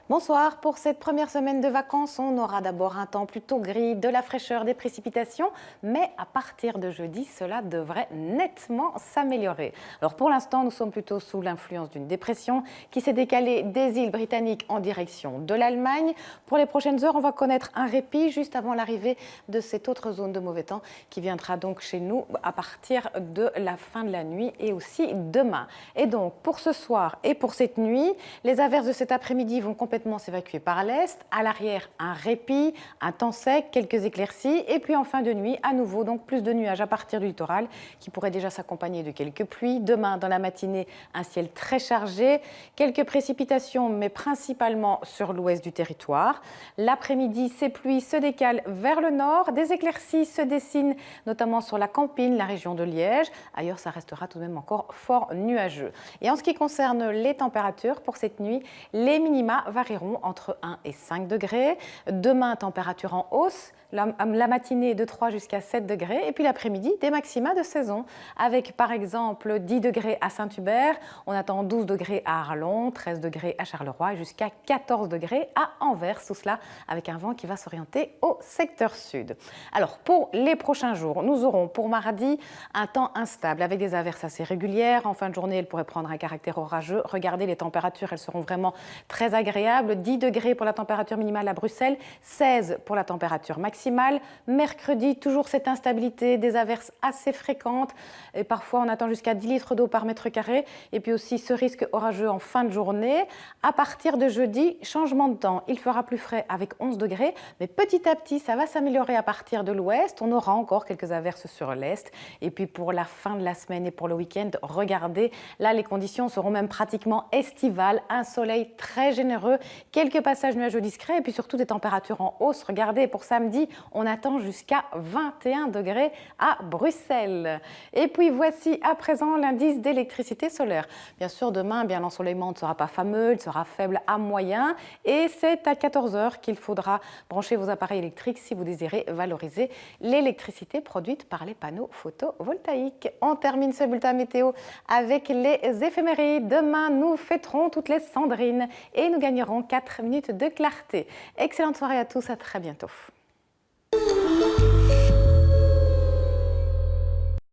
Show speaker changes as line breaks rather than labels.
Bonsoir, pour cette première semaine de vacances, on aura d'abord un temps plutôt gris, de la fraîcheur, des précipitations, mais à partir de jeudi, cela devrait nettement s'améliorer. Alors pour l'instant, nous sommes plutôt sous l'influence d'une dépression qui s'est décalée des îles britanniques en direction de l'Allemagne. Pour les prochaines heures, on va connaître un répit juste avant l'arrivée de cette autre zone de mauvais temps qui viendra donc chez nous à partir de la fin de la nuit et aussi demain. Et donc pour ce soir et pour cette nuit, les averses de cet après-midi vont complètement s'évacuer par l'est. À l'arrière, un répit, un temps sec, quelques éclaircies. Et puis en fin de nuit, à nouveau, donc plus de nuages à partir du littoral qui pourraient déjà s'accompagner de quelques pluies. Demain, dans la matinée, un ciel très chargé. Quelques précipitations, mais principalement sur l'ouest du territoire. L'après-midi, ces pluies se décalent vers le nord. Des éclaircies se dessinent, notamment sur la Campine, la région de Liège. Ailleurs, ça restera tout de même encore fort nuageux. Et en ce qui concerne les températures, pour cette nuit, les minima varieront entre 1 et 5 degrés. Demain, température en hausse. La matinée de 3 jusqu'à 7 degrés et puis l'après-midi des maxima de saison avec par exemple 10 degrés à Saint-Hubert, on attend 12 degrés à Arlon, 13 degrés à Charleroi et jusqu'à 14 degrés à Anvers, tout cela avec un vent qui va s'orienter au secteur sud. Alors pour les prochains jours, nous aurons pour mardi un temps instable avec des averses assez régulières. En fin de journée, elles pourraient prendre un caractère orageux. Regardez les températures, elles seront vraiment très agréables. 10 degrés pour la température minimale à Bruxelles, 16 pour la température maximale. Mercredi, toujours cette instabilité, des averses assez fréquentes et parfois on attend jusqu'à 10 litres d'eau par mètre carré et puis aussi ce risque orageux en fin de journée. À partir de jeudi, changement de temps, il fera plus frais avec 11 degrés mais petit à petit ça va s'améliorer à partir de l'ouest, on aura encore quelques averses sur l'est et puis pour la fin de la semaine et pour le week-end, regardez, là les conditions seront même pratiquement estivales, un soleil très généreux, quelques passages nuageux discrets et puis surtout des températures en hausse. Regardez, pour samedi, on attend jusqu'à 21 degrés à Bruxelles. Et puis voici à présent l'indice d'électricité solaire. Bien sûr, demain, l'ensoleillement ne sera pas fameux, il sera faible à moyen. Et c'est à 14 h qu'il faudra brancher vos appareils électriques si vous désirez valoriser l'électricité produite par les panneaux photovoltaïques. On termine ce bulletin météo avec les éphémérides. Demain, nous fêterons toutes les Sandrines et nous gagnerons 4 minutes de clarté. Excellente soirée à tous, à très bientôt.